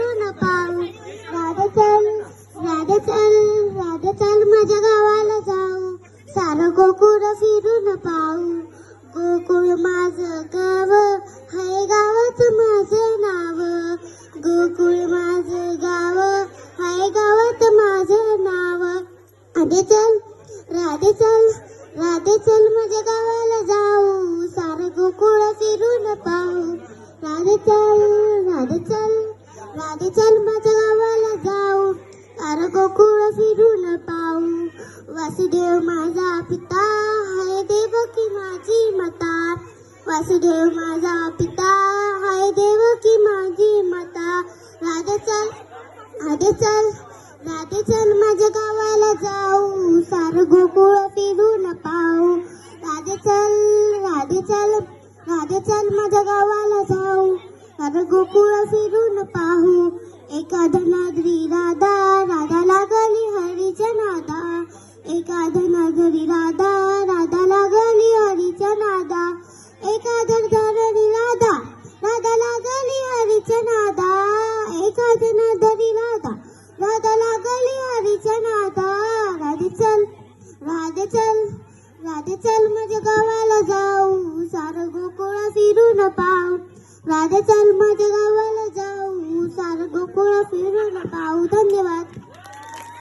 फिरून पाहू. राधे चल राधे चल राधे चल माझ्या गावाला जाऊ. सारं गोकुळ फिरून पाहू. गोकुळ माझं गाव हाय गावात माझं नाव. गोकुळ माझं गाव हाय गावात माझं नाव. राधे चल राधे चल राधे चल माझ्या गावाला जाऊ. सारं गोकुळ फिरून पाहू. राधे चल राधे चल राधे चल माझ्या गावाला जाऊ. सारं गोकुळ फिरून पाहू. वासुदेव माझा पिता हाय देवकी माझी माता. वासुदेव माझा पिता हाय देवकी माझी माता. राधे चल राधे चल राधे चल माझ्या गावाला जाऊ. सारं गोकुळ फिरून पाहू. राधे चल राधे चल राधे चल माझ्या गावाला जाऊ. सारं गोकुळ फिरून पाहू. एका धनाद्री राधा राधा लागली हरीच्या नादा. एका धनाद्री राधा राधा लागली हरीच्या नादा. एका धनाद्री राधा राधा लागली हरीच्या नादा. एका धनाद्री राधा राधा लागली हरीच्या नादा. राधे चल राधे चल राधे चल माझ्या गावाला जाऊ. सारं गोकुळ फिरून पाहू. राधे चल माझ्या गावाला जाऊ. सारं गोकुळ फिरून पाहू. धन्यवाद.